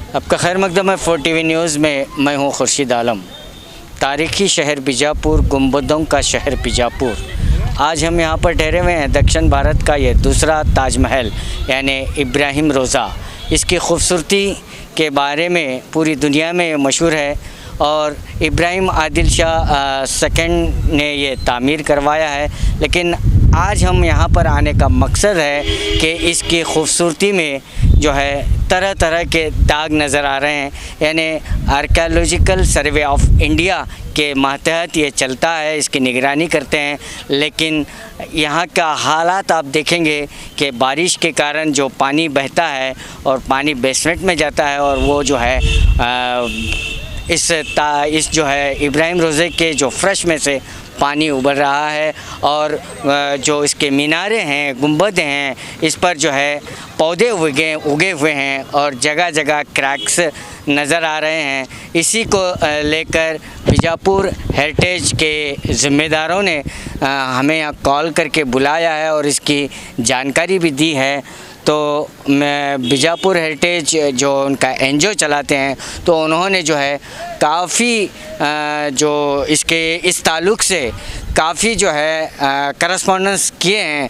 आपका खैर मकदम है 4TV न्यूज़ में। मैं हूं खुर्शीद आलम। तारीख़ी शहर बीजापुर, गुंबदों का शहर बीजापुर। आज हम यहां पर ठहरे हुए हैं। दक्षिण भारत का ये दूसरा ताजमहल यानी इब्राहिम रोज़ा, इसकी खूबसूरती के बारे में पूरी दुनिया में मशहूर है और इब्राहिम आदिल शाह सेकंड ने ये तामीर करवाया है। लेकिन आज हम यहाँ पर आने का मकसद है कि इसकी खूबसूरती में जो है तरह तरह के दाग नज़र आ रहे हैं। यानी आर्कियोलॉजिकल सर्वे ऑफ इंडिया के मातहत ये चलता है, इसकी निगरानी करते हैं। लेकिन यहाँ का हालात आप देखेंगे कि बारिश के कारण जो पानी बहता है और पानी बेसमेंट में जाता है और वो जो है इस जो है इब्राहिम रोज़े के जो फ्रेश में से पानी उबल रहा है और जो इसके मीनारे हैं, गुंबद हैं, इस पर जो है पौधे उगे हुए हैं और जगह जगह क्रैक्स नज़र आ रहे हैं। इसी को लेकर बीजापुर हेरिटेज के ज़िम्मेदारों ने हमें यहाँ कॉल करके बुलाया है और इसकी जानकारी भी दी है। तो मैं बीजापुर हेरिटेज जो उनका एनजीओ चलाते हैं, तो उन्होंने जो है काफ़ी जो इसके इस ताल्लुक़ से काफ़ी जो है करस्पॉन्डेंस किए हैं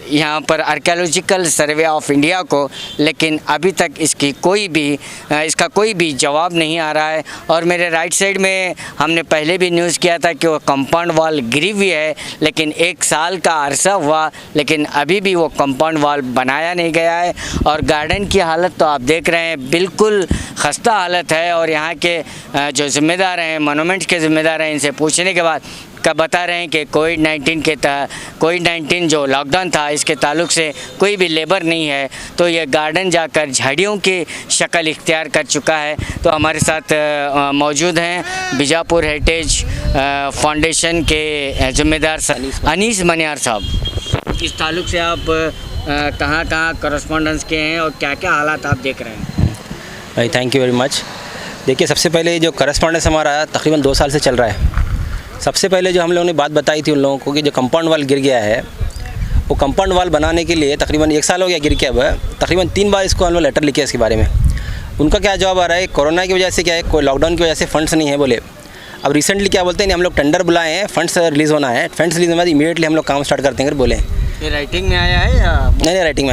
यहाँ पर आर्कियोलॉजिकल सर्वे ऑफ इंडिया को, लेकिन अभी तक इसका कोई भी जवाब नहीं आ रहा है। और मेरे राइट साइड में हमने पहले भी न्यूज़ किया था कि वो कंपाउंड वॉल गिरी हुई है, लेकिन 1 साल का अरसा हुआ लेकिन अभी भी वो कंपाउंड वॉल बनाया नहीं गया है। और गार्डन की हालत तो आप देख रहे हैं, बिल्कुल खस्ता हालत है। और यहाँ के जो ज़िम्मेदार हैं, मोनूमेंट्स के ज़िम्मेदार हैं, इनसे पूछने के बाद बता रहे हैं कि कोविड-19 जो लॉकडाउन था, इसके ताल्लुक़ से कोई भी लेबर नहीं है, तो ये गार्डन जाकर झाड़ियों की शक्ल इख्तियार कर चुका है। तो हमारे साथ मौजूद हैं बीजापुर हेरिटेज फाउंडेशन के ज़िम्मेदार अनीस मनियार साहब। इस ताल्लुक़ से आप कहाँ करस्पॉन्डेंस के हैं और क्या क्या हालात आप देख रहे हैं? भाई थैंक यू वेरी मच। देखिए, सबसे पहले जो करस्पॉन्डेंस हमारा तकरीबन 2 साल से चल रहा है। सबसे पहले जो हम लोगों ने बात बताई थी उन लोगों को कि जो कंपाउंड वॉल गिर गया है, वो कंपाउंड वॉल बनाने के लिए तकरीबन 1 साल हो गया गिर के। अब तकरीबन 3 बार इसको हम लोग लेटर लिखे इसके बारे में। उनका क्या जवाब आ रहा है, कोरोना की वजह से क्या है, कोई लॉकडाउन की वजह से फंड्स नहीं है बोले। अब रिसेंटली क्या बोलते हैं, हम लोग टेंडर बुलाए हैं, फंड्स रिलीज़ होना है, फंड्स रिलीज होने बाद इमीडिएटली हम लोग काम स्टार्ट करते हैं बोले। ये राइटिंग में आया है या नहीं? राइटिंग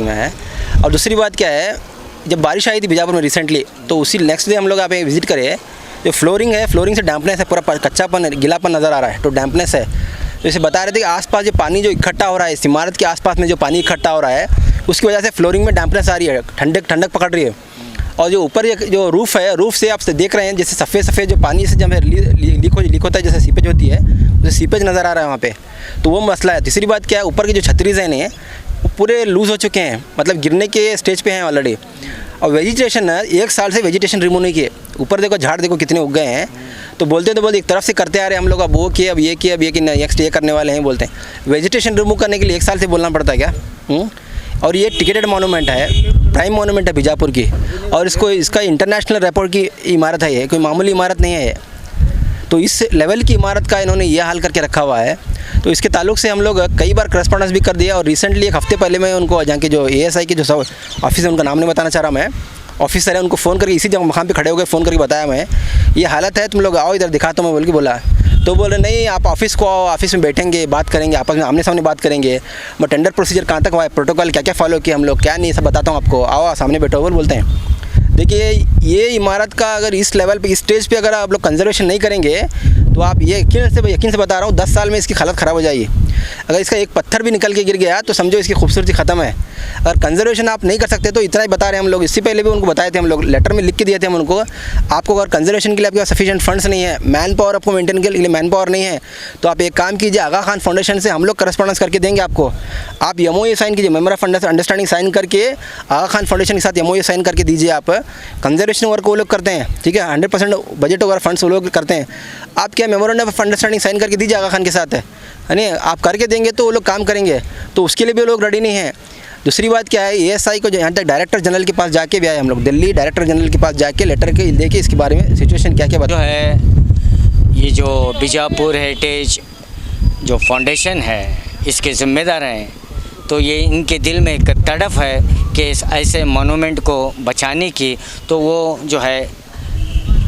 में है। और दूसरी बात क्या है, जब बारिश आई थी बीजापुर में रिसेंटली, तो उसी नेक्स्ट डे हम लोग यहाँ पे विजिट करे। जो फ्लोरिंग है, फ्लोरिंग से डैम्पनेस है, पूरा कच्चापन, गीलापन नज़र आ रहा है, तो डैम्पनेस है। तो इसे बता रहे थे कि आसपास जो पानी जो इकट्ठा हो रहा है, इस इमारत के आसपास में जो पानी इकट्ठा हो रहा है, उसकी वजह से फ्लोरिंग में डैम्पनेस आ रही है, ठंडक पकड़ रही है। और जो ऊपर जो रूफ़ है, रूफ़ से आप देख रहे हैं जैसे सफ़ेद जो पानी से जब लीक होता है, जैसे सीपेज होती है, उसे सीपेज नज़र आ रहा है वहाँ पे, तो वो मसला है। तीसरी बात क्या है, ऊपर की जो छतरीज़ हैं नहीं, वो पूरे लूज़ हो चुके हैं, मतलब गिरने के स्टेज पे हैं ऑलरेडी। और वेजिटेशन 1 साल से वेजिटेशन रिमूव नहीं किए। ऊपर देखो, झाड़ देखो कितने उग गए हैं। तो बोलते एक तरफ से करते आ रहे हैं हम लोग, अब वो किए, अब ये किए, अब ये कि नेक्स्ट ये करने वाले हैं बोलते हैं। वेजिटेशन रिमूव करने के लिए 1 साल से बोलना पड़ता है क्या? और ये टिकेटेड मोनूमेंट है, प्राइम मोनूमेंट है बीजापुर की, और इसका इंटरनेशनल रेकॉर्ड की इमारत है, ये कोई मामूली इमारत नहीं है। तो इस लेवल की इमारत का इन्होंने ये हाल करके रखा हुआ है। तो इसके ताल्लुक़ से हम लोग कई बार करस्पॉन्डेंस भी कर दिया। और रिसेंटली 1 हफ्ते पहले मैं उनको, जहाँ के जो ASI के जो ऑफिस है, उनका नाम नहीं बताना चाह रहा मैं, ऑफिसर है, उनको फ़ोन करके इसी जगह मकाम पे खड़े हो गए, फ़ोन करके बताया मैं, ये हालत है, तुम लोग आओ इधर दिखाता हूँ मैं बोल के बोला। तो बोले नहीं, आप ऑफिस को आओ, ऑफिस में बैठेंगे, बात करेंगे, आपस में आमने सामने बात करेंगे। मैं टेंडर प्रोसीजर कहाँ तक हुआ है, प्रोटोकॉल क्या क्या फॉलो किया हम लोग, क्या नहीं, सब बताता हूँ आपको, आओ सामने बैठो बोलते हैं। देखिए, ये इमारत का अगर इस लेवल पे, इस स्टेज पे अगर आप लोग कंजर्वेशन नहीं करेंगे, तो आप ये यकीन से बता रहा हूँ, 10 साल में इसकी हालत ख़राब हो जाएगी। अगर इसका एक पत्थर भी निकल के गिर गया तो समझो इसकी खूबसूरती ख़त्म है। अगर कंजर्वेशन आप नहीं कर सकते, तो इतना ही बता रहे हैं हम लोग। इससे पहले भी उनको बताए थे हम लोग, लेटर में लिख के दिए थे हम उनको, आपको अगर कंजर्वेशन के लिए आपके पास सफिशिएंट फंड्स नहीं है, मैन पावर आपको मेंटेन के लिए मैन पावर नहीं है, तो आप एक काम कीजिए, आगा खान फाउंडेशन से हम लोग करस्पॉन्डेंस करके देंगे आपको। आप MOU साइन कीजिए, मेमोरेंडम ऑफ अंडरस्टैंडिंग साइन करके आगा खान फाउंडेशन के साथ MOU साइन करके दीजिए। आप कंजर्वेशन वर्क वो लोग करते हैं, ठीक है, 100% बजट वगैरह फंड्स वो लोग करते हैं। आप क्या मेमोरेंडम ऑफ अंडरस्टैंडिंग साइन करके दीजिए आगा खान के साथ, है नहीं? आप करके देंगे तो वो लोग काम करेंगे, तो उसके लिए भी वो लोग रेडी नहीं हैं। दूसरी बात क्या है, ASI को यहाँ तक डायरेक्टर जनरल के पास जाके भी आए हम लोग, दिल्ली डायरेक्टर जनरल के पास जाके लेटर के देके इसके बारे में सिचुएशन क्या क्या बता है। ये जो बीजापुर हेरिटेज जो फाउंडेशन है, इसके ज़िम्मेदार हैं, तो ये इनके दिल में एक तड़फ है के इस ऐसे मोनूमेंट को बचाने की, तो वो जो है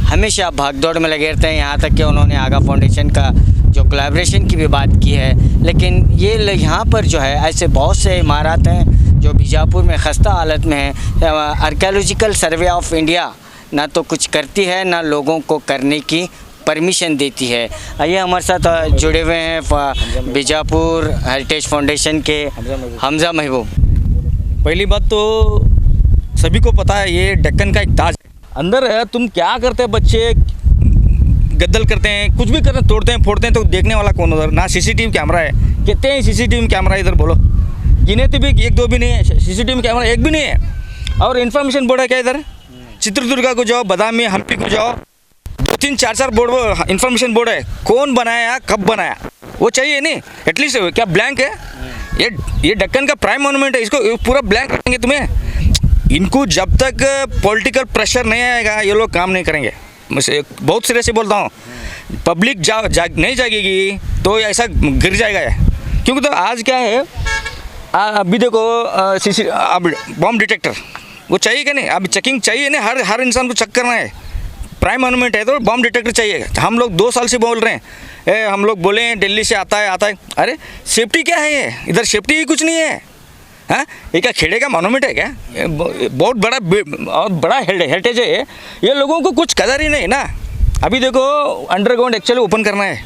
हमेशा भागदौड़ में लगे रहते हैं। यहाँ तक कि उन्होंने आगा फाउंडेशन का जो कोलैबोरेशन की भी बात की है। लेकिन ये यहाँ पर जो है ऐसे बहुत से इमारत हैं जो बीजापुर में खस्ता हालत में हैं। आर्कियोलॉजिकल सर्वे ऑफ इंडिया ना तो कुछ करती है, ना लोगों को करने की परमिशन देती है। आइए हमारे साथ जुड़े हुए हैं बीजापुर हेरिटेज फाउंडेशन के हमजा महबूब। पहली बात तो सभी को पता है ये डेक्कन का एक ताज है। अंदर है, तुम क्या करते हैं, बच्चे गद्दल करते हैं, कुछ भी करते हैं, तोड़ते हैं, फोड़ते हैं, तो देखने वाला कौन उधर? ना सीसीटीवी कैमरा है। कितने हैं सीसीटीवी कैमरा इधर बोलो? गिने तो भी एक दो भी नहीं है, सीसीटीवी कैमरा एक भी नहीं है। और इन्फॉर्मेशन बोर्ड है क्या इधर? चित्रदुर्गा को जाओ, बादामी, हम्पी को जाओ, 2-3 4-4 बोर्ड इन्फॉर्मेशन बोर्ड है। कौन बनाया, कब बनाया, वो चाहिए नहीं? एटलीस्ट क्या ब्लैंक है? ये डेक्कन का प्राइम मॉन्यूमेंट है, इसको पूरा ब्लैंक रखेंगे तुम्हें? इनको जब तक पॉलिटिकल प्रेशर नहीं आएगा ये लोग काम नहीं करेंगे। मैं बहुत सिरे से बोलता हूँ, पब्लिक नहीं जागेगी तो ऐसा गिर जाएगा ये। क्योंकि तो आज क्या है, अभी देखो अब बॉम्ब डिटेक्टर वो चाहिए क्या नहीं? अभी चेकिंग चाहिए नहीं, हर इंसान को चेक करना है। प्राइम मॉन्यूमेंट है तो बॉम्ब डिटेक्टर चाहिए। हम लोग 2 साल से बोल रहे हैं, हम लोग बोले हैं दिल्ली से आता है। अरे सेफ्टी क्या है ये? इधर सेफ्टी ही कुछ नहीं है। हाँ, ये क्या खेड़े का मॉन्यूमेंट है क्या? बहुत बड़ा और बड़ा हेरिटेज है ये लोगों को कुछ कदर ही नहीं ना। अभी देखो अंडरग्राउंड एक्चुअली ओपन करना है।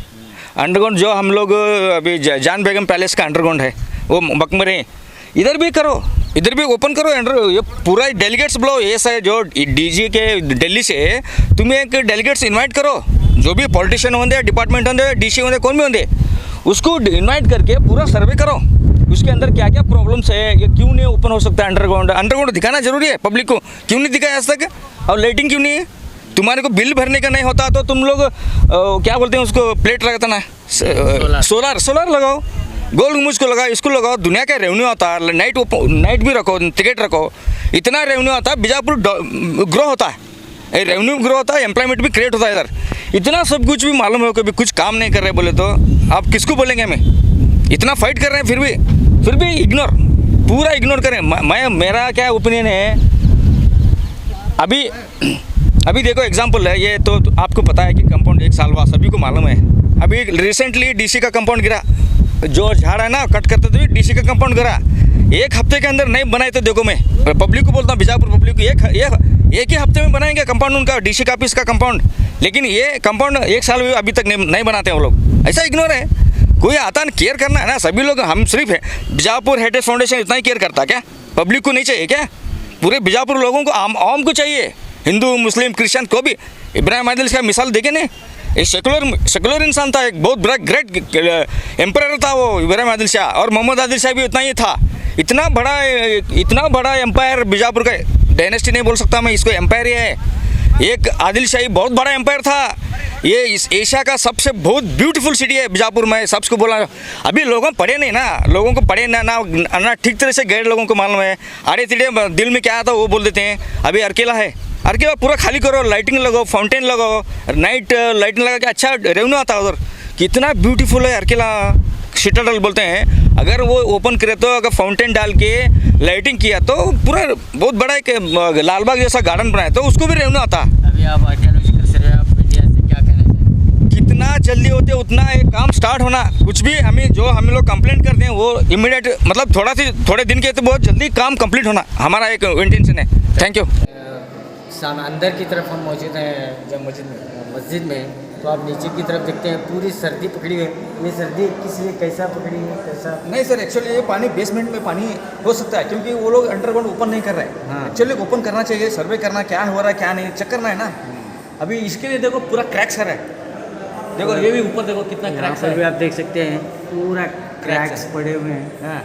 अंडरग्राउंड जो हम लोग अभी जान बेगम पैलेस का अंडरग्राउंड है वो मकबरे, इधर भी करो, इधर भी ओपन करो। ये पूरा डेलीगेट्स बुलाओ, ये है जो डीजी के दिल्ली से तुम्हें एक डेलीगेट्स इन्वाइट करो, जो भी पॉलिटिशियन होंगे, डिपार्टमेंट होंगे, डीसी होंगे, कौन भी होंगे, उसको इन्वाइट करके पूरा सर्वे करो। उसके अंदर क्या क्या प्रॉब्लम्स है, ये क्यों नहीं ओपन हो सकता अंडरग्राउंड दिखाना जरूरी है पब्लिक को। क्यों नहीं दिखाया आज तक? और लाइटिंग क्यों नहीं है? तुम्हारे को बिल भरने का नहीं होता तो तुम लोग क्या बोलते हैं उसको, प्लेट लगाता ना, सोलर लगाओ, गोल गुम्बज को लगाओ, इसको लगाओ। दुनिया का रेवेन्यू आता है, नाइट भी रखो, टिकट रखो, इतना रेवेन्यू आता है, बीजापुर ग्रो होता है, रेवेन्यू ग्रो होता है, एम्प्लॉयमेंट भी क्रिएट होता है इधर। इतना सब कुछ भी मालूम है, कभी कुछ काम नहीं कर रहे बोले तो आप किसको बोलेंगे? हमें इतना फाइट कर रहे हैं फिर भी इग्नोर, पूरा इग्नोर करें। मेरा क्या ओपिनियन है, अभी देखो एग्जांपल है ये, तो आपको पता है कि कंपाउंड 1 साल बाद सभी को मालूम है। अभी रिसेंटली डीसी का कंपाउंड गिरा, जो झाड़ है ना कट करते थे, डीसी का कंपाउंड गिरा। 1 हफ्ते के अंदर नहीं बनाए तो देखो, मैं पब्लिक को बोलता हूँ, बीजापुर पब्लिक को, एक ही हफ्ते में बनाएंगे कंपाउंड उनका, डीसी का ऑफिस का कंपाउंड। लेकिन ये कंपाउंड 1 साल में अभी तक नहीं बनाते हैं वो लोग, ऐसा इग्नोर है। कोई आता ना, केयर करना है ना सभी लोग। हम सिर्फ है बीजापुर हेरिटेज फाउंडेशन इतना ही केयर करता क्या? पब्लिक को नहीं चाहिए क्या? पूरे बीजापुर लोगों को, आम को चाहिए, हिंदू मुस्लिम क्रिश्चियन को भी। इब्राहिम आदिल का मिसाल देखे नहीं, एक सेकुलर इंसान था, एक बहुत बड़ा ग्रेट एम्पायर था वो इब्राहिम आदिल शाह। और मोहम्मद आदिल शाह भी उतना ही था। इतना बड़ा एम्पायर बीजापुर का, डायनेस्टी नहीं बोल सकता मैं, इसको एम्पायर ही है। एक आदिल शाही बहुत बड़ा एम्पायर था। ये इस एशिया का सबसे बहुत ब्यूटीफुल सिटी है बीजापुर में, सबको बोला। अभी लोगों पढ़े नहीं ना, लोगों को पढ़े ना ठीक तरह से गैर लोगों को मालूम है। आड़े तिड़े दिल में क्या आता वो बोल देते हैं। अभी अरकेला है, अरकेला पूरा खाली करो, लाइटिंग लगाओ, फाउंटेन लगाओ, नाइट लाइटिंग लगा के अच्छा रेवेन्यू आता है उधर। कितना ब्यूटीफुल है अरकेला, सिटाडल बोलते हैं। अगर वो ओपन करे तो, अगर फाउंटेन डाल के लाइटिंग किया तो पूरा बहुत बड़ा एक लालबाग जैसा गार्डन बनाया तो उसको भी रेवेन्यू आता। अभी आप आर्कियोलॉजिकल सर्वे ऑफ इंडिया से क्या कहना चाहिए? जितना जल्दी होते उतना एक काम स्टार्ट होना। कुछ भी हम लोग कंप्लेंट करते हैं वो इमीडिएट, मतलब थोड़े दिन के तो बहुत जल्दी काम कंप्लीट होना हमारा एक इंटेंशन है। Thank you. अंदर की तरफ हम मौजूद हैं जब मस्जिद में, तो आप नीचे की तरफ देखते हैं पूरी सर्दी पकड़ी है। ये सर्दी किस लिए कैसा पकड़ी है, कैसा? नहीं सर, एक्चुअली ये पानी बेसमेंट में पानी हो सकता है, क्योंकि वो लोग अंडरग्राउंड ओपन नहीं कर रहे हैं। हाँ। एक्चुअली ओपन करना चाहिए, सर्वे करना क्या हो रहा है क्या नहीं चेक करना है ना। अभी इसके लिए देखो पूरा क्रैक्स है, देखो ये भी ऊपर देखो कितना क्रैक्स है, भी आप देख सकते हैं पूरा क्रैक्स पड़े हुए हैं। हाँ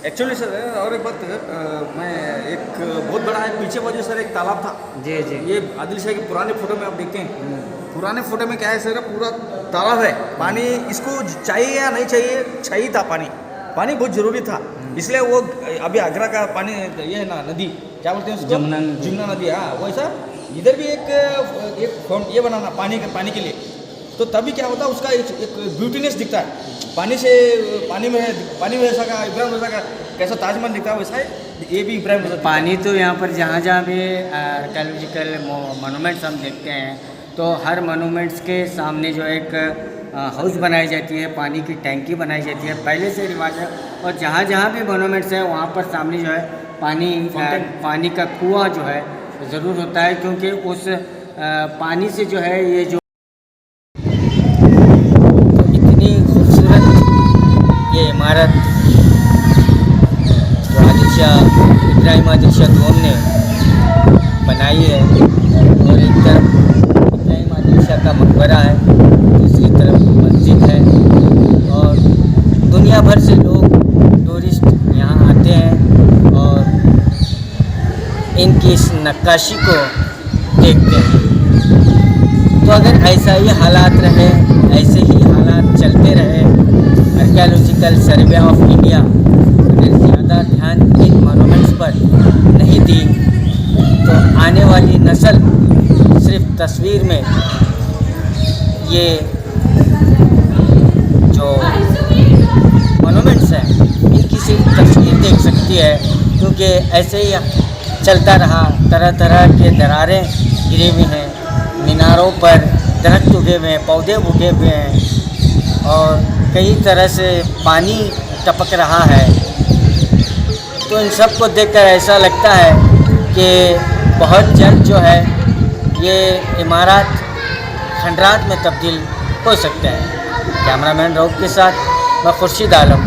एक्चुअली सर, और एक बात मैं एक बहुत बड़ा है पीछे वजह सर एक तालाब था। जी। ये आदिल शाह के पुराने फोटो में आप देखते हैं, पुराने फोटो में क्या है सर, पूरा तालाब है, पानी इसको चाहिए या नहीं चाहिए था, पानी बहुत ज़रूरी था। इसलिए वो अभी आगरा का पानी ये है ना, नदी क्या बोलते हैं उसको, जमुना नदी। हाँ वैसा इधर भी एक ये बनाना पानी के लिए तो तभी क्या होता है उसका एक ब्यूटीनेस दिखता है। पानी में ऐसा का इब्राहिम रोज़ा का कैसा ताजमहल दिखता है, वैसा ये भी इब्राहिम रोज़ा। पानी तो यहाँ पर जहाँ जहाँ भी आर्कियोलॉजिकल मोनूमेंट्स हम देखते हैं तो हर मोनूमेंट्स के सामने जो एक हाउस बनाई जाती है, पानी की टैंकी बनाई जाती है, पहले से रिवाज है। और जहाँ जहाँ भी मोनूमेंट्स है वहाँ पर सामने जो है पानी का कुआं जो है ज़रूर होता है, क्योंकि उस पानी से जो है ये जो इतनी खूबसूरत ये इमारत जो आदिल शाह इब्राहिम आदिल शाह दोम ने बनाई है, और एक तरफ इब्राहिम आदिल शाह का मकबरा है, दूसरी तरफ मस्जिद है, और दुनिया भर से लोग टूरिस्ट यहाँ आते हैं और इनकी इस नक्काशी को देखते हैं। तो अगर ऐसा ही हालात रहे, ऐसे ही हालात चलते रहे, आर्कियोलॉजिकल सर्वे ऑफ इंडिया अगर ज़्यादा ध्यान इन मोनूमेंट्स पर नहीं दी तो आने वाली नस्ल सिर्फ तस्वीर में ये जो मोनूमेंट्स हैं इनकी सिर्फ तस्वीर देख सकती है, क्योंकि ऐसे ही चलता रहा, तरह तरह के दरारें गिरी हुई हैं, मीनारों पर दरख्त उगे हुए हैं, पौधे उगे हुए हैं, और कई तरह से पानी टपक रहा है। तो इन सब को देखकर ऐसा लगता है कि बहुत जल्द जो है ये इमारत खंडरात में तब्दील हो सकता है। कैमरामैन रऊफ के साथ मैं Khurshid Alam,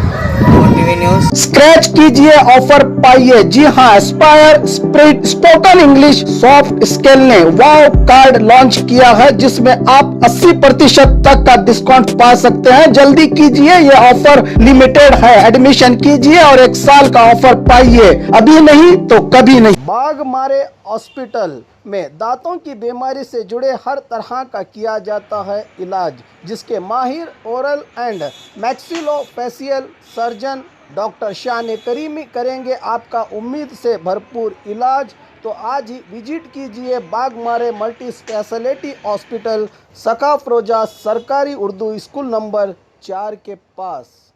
TV news. Scratch कीजिए, ऑफर पाइए। जी हाँ, Aspire spirit spoken English soft scale ने वाव कार्ड लॉन्च किया है, जिसमें आप 80% तक का डिस्काउंट पा सकते हैं। जल्दी कीजिए, ये ऑफर लिमिटेड है। एडमिशन कीजिए और 1 साल का ऑफर पाइए, अभी नहीं तो कभी नहीं। बाघमारे हॉस्पिटल में दांतों की बीमारी से जुड़े हर तरह का किया जाता है इलाज, जिसके माहिर oral and maxillofacial surgeon doctor शान करीमी करेंगे आपका उम्मीद से भरपूर इलाज। तो आज ही विजिट कीजिए बाघमारे मल्टी स्पेशलिटी हॉस्पिटल, सका अफरोजा सरकारी उर्दू स्कूल नंबर 4 के पास।